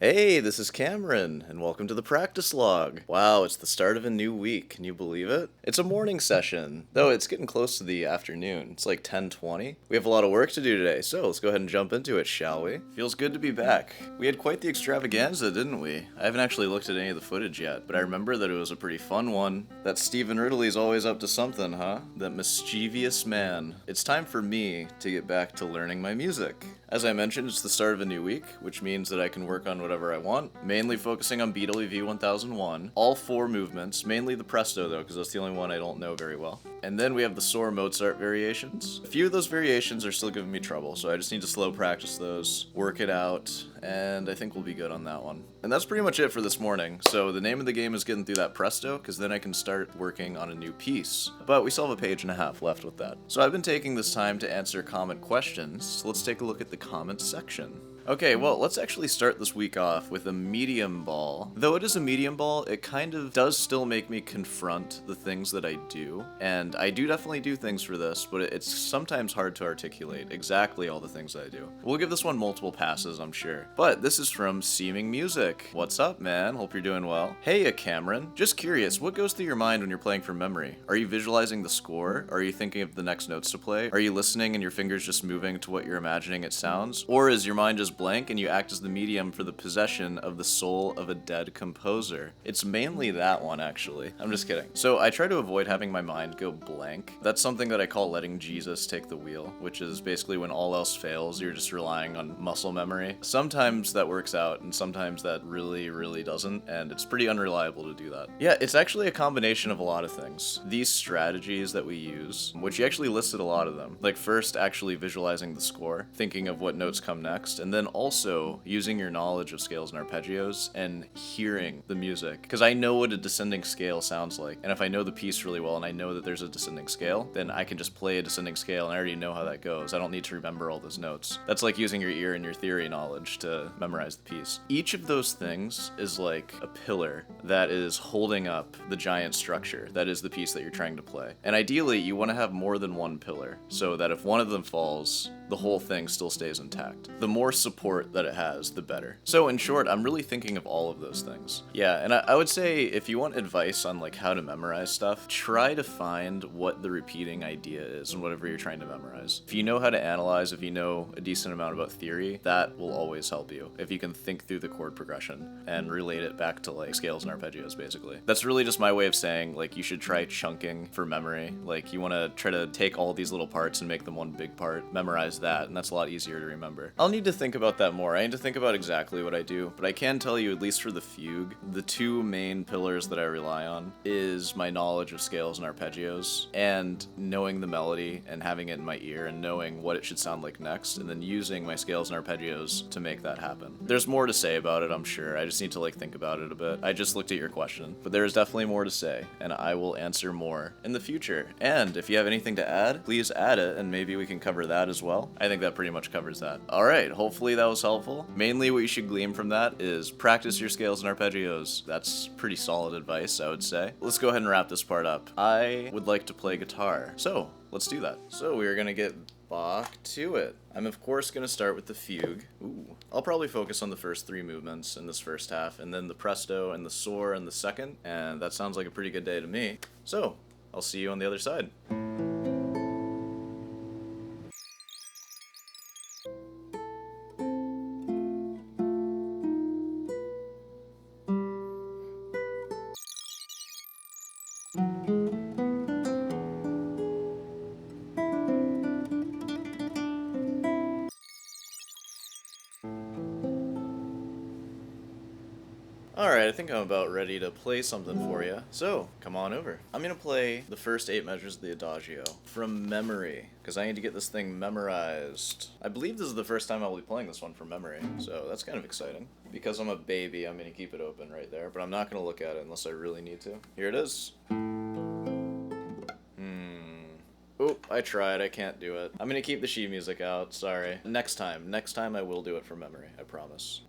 Hey, this is Cameron, and welcome to the practice log. Wow, it's the start of a new week. Can you believe it? It's a morning session, though it's getting close to the afternoon. It's like 10:20. We have a lot of work to do today, so let's go ahead and jump into it, shall we? Feels good to be back. We had quite the extravaganza, didn't we? I haven't actually looked at any of the footage yet, but I remember that it was a pretty fun one. That Stephen Ridley's always up to something, huh? That mischievous man. It's time for me to get back to learning my music. As I mentioned, it's the start of a new week, which means that I can work on whatever I want, mainly focusing on BWV 1001, all four movements, mainly the Presto though, because that's the only one I don't know very well. And then we have the Soar Mozart variations. A few of those variations are still giving me trouble, so I just need to slow practice those, work it out, and I think we'll be good on that one. And that's pretty much it for this morning. So the name of the game is getting through that Presto, because then I can start working on a new piece. But we still have a page and a half left with that. So I've been taking this time to answer comment questions, so let's take a look at the comments section. Okay, well, let's actually start this week off with a medium ball. Though it is a medium ball, it kind of does still make me confront the things that I do. And I do definitely do things for this, but it's sometimes hard to articulate exactly all the things I do. We'll give this one multiple passes, I'm sure. But this is from Seeming Music. What's up, man? Hope you're doing well. Hey, Cameron. Just curious, what goes through your mind when you're playing from memory? Are you visualizing the score? Are you thinking of the next notes to play? Are you listening and your fingers just moving to what you're imagining it sounds? Or is your mind just blank and you act as the medium for the possession of the soul of a dead composer? It's mainly that one, actually. I'm just kidding. So I try to avoid having my mind go blank. That's something that I call letting Jesus take the wheel, which is basically when all else fails, you're just relying on muscle memory. Sometimes that works out and sometimes that really doesn't, and it's pretty unreliable to do that. Yeah, it's actually a combination of a lot of things. These strategies that we use, which you actually listed a lot of them, like first actually visualizing the score, thinking of what notes come next, and then also using your knowledge of scales and arpeggios and hearing the music. Because I know what a descending scale sounds like, and if I know the piece really well and I know that there's a descending scale, then I can just play a descending scale and I already know how that goes. I don't need to remember all those notes. That's like using your ear and your theory knowledge to memorize the piece. Each of those things is like a pillar that is holding up the giant structure that is the piece that you're trying to play. And ideally, you want to have more than one pillar so that if one of them falls, the whole thing still stays intact. The more support that it has, the better. So in short, I'm really thinking of all of those things. Yeah, and I would say if you want advice on like how to memorize stuff, try to find what the repeating idea is in whatever you're trying to memorize. If you know how to analyze, if you know a decent amount about theory, that will always help you. If you can think through the chord progression and relate it back to like scales and arpeggios, basically. That's really just my way of saying like you should try chunking for memory. Like you want to try to take all these little parts and make them one big part, memorize that, and that's a lot easier to remember. I'll need to think about that more. I need to think about exactly what I do, but I can tell you, at least for the fugue, the two main pillars that I rely on is my knowledge of scales and arpeggios and knowing the melody and having it in my ear and knowing what it should sound like next, and then using my scales and arpeggios to make that happen. There's more to say about it, I'm sure. I just need to like think about it a bit. I just looked at your question, but there is definitely more to say, and I will answer more in the future. And if you have anything to add, please add it, and maybe we can cover that as well. I think that pretty much covers that. Alright, hopefully that was helpful. Mainly what you should glean from that is practice your scales and arpeggios. That's pretty solid advice, I would say. Let's go ahead and wrap this part up. I would like to play guitar, so let's do that. So we are gonna get back to it. I'm of course gonna start with the fugue. Ooh. I'll probably focus on the first three movements in this first half, and then the Presto and the Soar in the second, and that sounds like a pretty good day to me. So, I'll see you on the other side. Alright, I think I'm about ready to play something for you, so come on over. I'm gonna play the first 8 measures of the Adagio from memory, because I need to get this thing memorized. I believe this is the first time I'll be playing this one from memory, so that's kind of exciting. Because I'm a baby, I'm gonna keep it open right there, but I'm not gonna look at it unless I really need to. Here it is. Oh, I tried, I can't do it. I'm gonna keep the sheet music out, sorry. Next time I will do it from memory, I promise.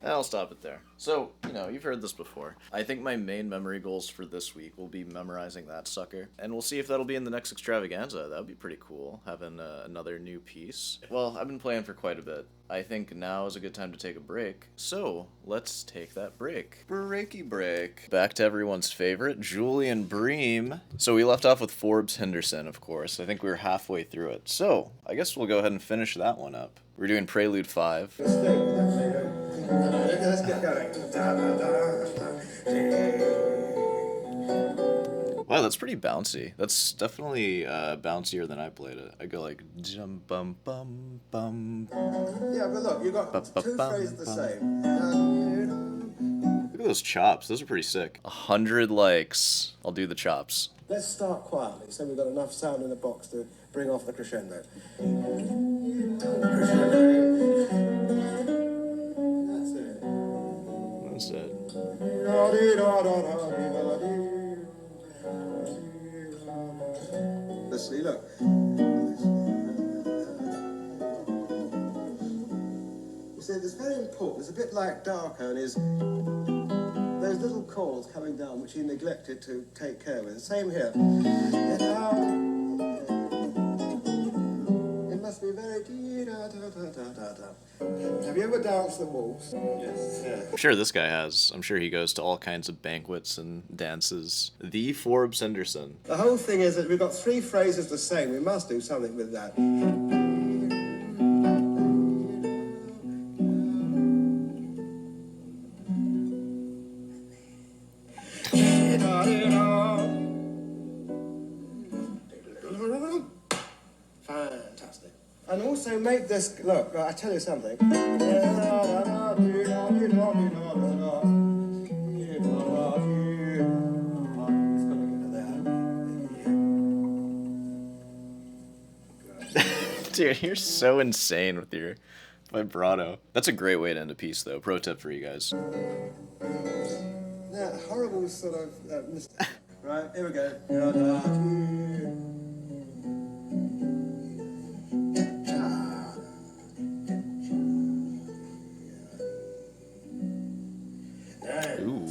I'll stop it there. So, you've heard this before. I think my main memory goals for this week will be memorizing that sucker. And we'll see if that'll be in the next extravaganza. That would be pretty cool, having another new piece. Well, I've been playing for quite a bit. I think now is a good time to take a break. So, let's take that break. Breaky break. Back to everyone's favorite, Julian Bream. So we left off with Forbes Henderson, of course. I think we were halfway through it. So, I guess we'll go ahead and finish that one up. We're doing Prelude 5. Let's get going. Wow, that's pretty bouncy. That's definitely bouncier than I played it. I go like jum bum bum bum. Yeah, but look, you got two phrases the same. Look at those chops. Those are pretty sick. 100 likes. I'll do the chops. Let's start quietly, so we've got enough sound in the box to bring off the crescendo. That's it. That's it. Let's see, look. You see, it's very important. It's a bit like Darko and his those little chords coming down which he neglected to take care of. Same here. It must be very Have you ever danced the waltz? Yes. Yeah. I'm sure this guy has. I'm sure he goes to all kinds of banquets and dances. The Forbes Henderson. The whole thing is that we've got three phrases the same. We must do something with that. Fantastic. And also make this, look, I tell you something. Dude, you're so insane with your vibrato. That's a great way to end a piece, though. Pro tip for you guys. That horrible sort of mistake. Right, here we go. Ooh.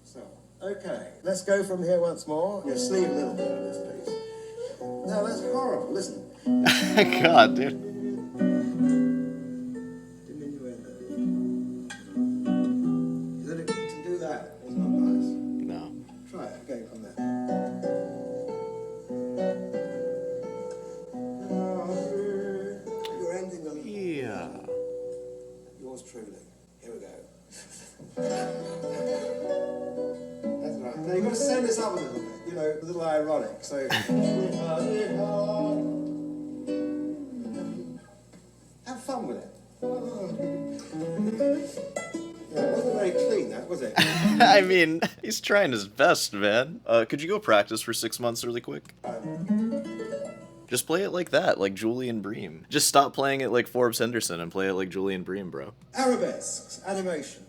So, okay, let's go from here once more. You sleeve a little bit of this, please. No, that's horrible. Listen. God, dude. Diminuendo. To do that is not nice. No. Try it again from there. You're ending the. Yeah. Yours truly. Here we go. That's right. Now you've got to send this up a little bit, a little ironic. So. Have fun with it. Yeah, it wasn't very clean, that, was it? I mean, he's trying his best, man. Could you go practice for 6 months really quick? Just play it like that, like Julian Bream. Just stop playing it like Forbes Henderson and play it like Julian Bream, bro. Arabesques, animation.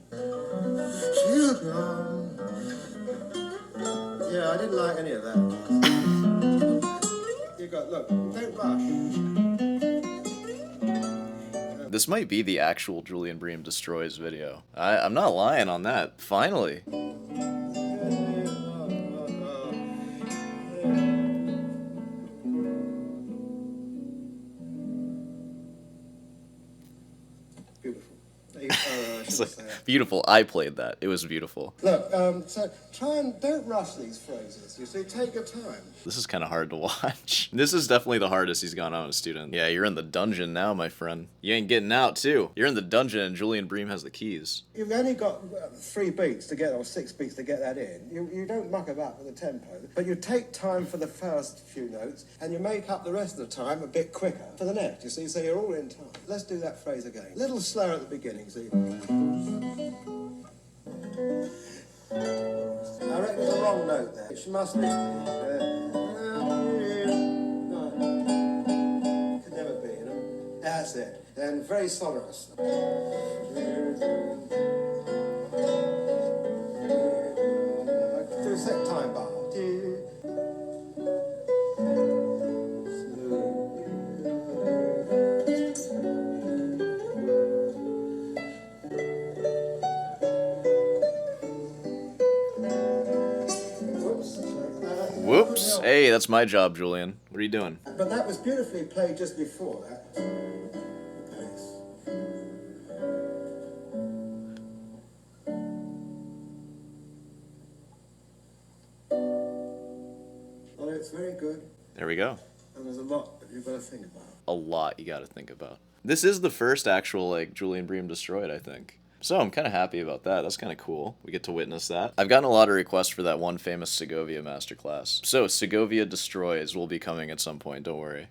Yeah, I didn't like any of that. You got, look, don't rush. This might be the actual Julian Bream Destroys video. I'm not lying on that. Finally. Beautiful. Beautiful. I played that. It was beautiful. Look, so try and don't rush these phrases. You see, take your time. This is kind of hard to watch. This is definitely the hardest he's gone on a student. Yeah, you're in the dungeon now, my friend. You ain't getting out, too. You're in the dungeon and Julian Bream has the keys. You've only got 3 beats to get, or 6 beats to get that in. You don't muck about with the tempo, but you take time for the first few notes, and you make up the rest of the time a bit quicker for the next, you see, so you're all in time. Let's do that phrase again. A little slower at the beginning, see? I reckon there's a wrong note there. It must be. Could never be, That's it. And very sonorous. Do a set time bar. Oops. Hey, that's my job, Julian. What are you doing? But that was beautifully played just before that. Oh, it's very good. There we go. And there's a lot that you've got to think about. A lot you gotta think about. This is the first actual, like, Julian Bream destroyed, I think. So I'm kind of happy about that. That's kind of cool. We get to witness that. I've gotten a lot of requests for that one famous Segovia masterclass. So Segovia Destroys will be coming at some point, don't worry.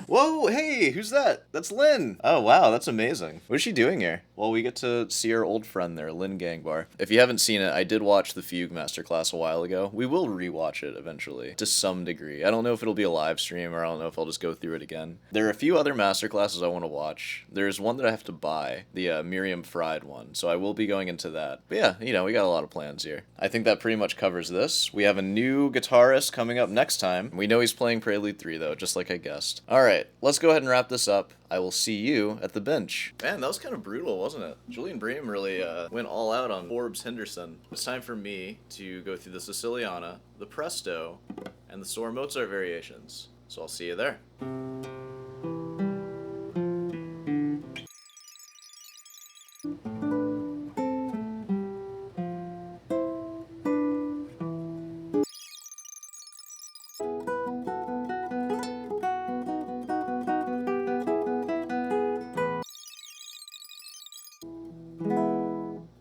Whoa, hey, who's that? That's Lynn. Oh, wow, that's amazing. What is she doing here? Well, we get to see our old friend there, Lynn Gangbar. If you haven't seen it, I did watch the Fugue Masterclass a while ago. We will rewatch it eventually, to some degree. I don't know if it'll be a live stream, or I don't know if I'll just go through it again. There are a few other masterclasses I want to watch. There's one that I have to buy, the Miriam Fried one, so I will be going into that. But yeah, you know, we got a lot of plans here. I think that pretty much covers this. We have a new guitarist coming up next time. We know he's playing Prelude 3, though, just like I guessed. Alright, let's go ahead and wrap this up. I will see you at the bench. Man, that was kind of brutal, wasn't it? Julian Bream really went all out on Forbes Henderson. It's time for me to go through the Siciliana, the Presto, and the Soar Mozart variations. So I'll see you there.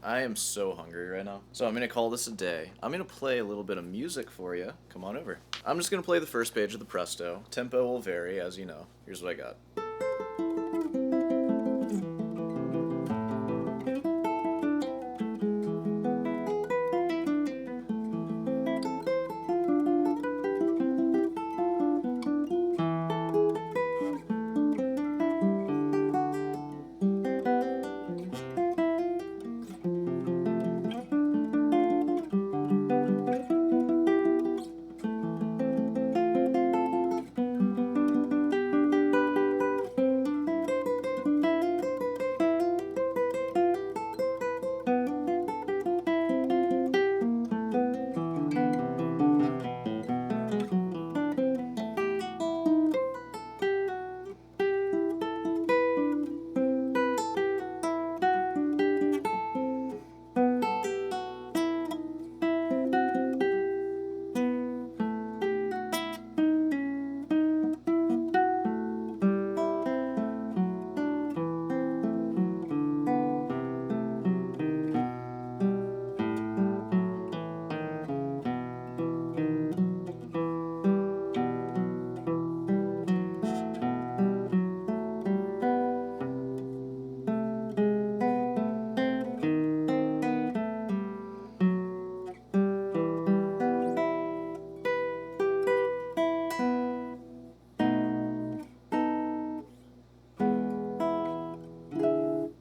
I am so hungry right now. So I'm going to call this a day. I'm going to play a little bit of music for you. Come on over. I'm just going to play the first page of the Presto. Tempo will vary, as you know. Here's what I got.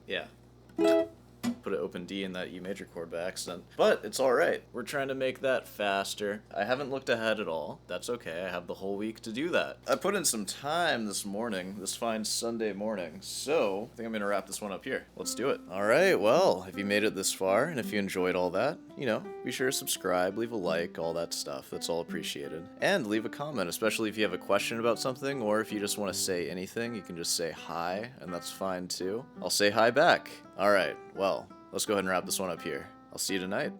Yeah. Put an open D in that E major chord by accident. But it's alright. We're trying to make that faster. I haven't looked ahead at all. That's okay. I have the whole week to do that. I put in some time this morning, this fine Sunday morning. So I think I'm going to wrap this one up here. Let's do it. Alright, well, if you made it this far and if you enjoyed all that, you know, be sure to subscribe, leave a like, all that stuff. That's all appreciated. And leave a comment, especially if you have a question about something or if you just want to say anything, you can just say hi, and that's fine too. I'll say hi back. Alright, well, let's go ahead and wrap this one up here. I'll see you tonight.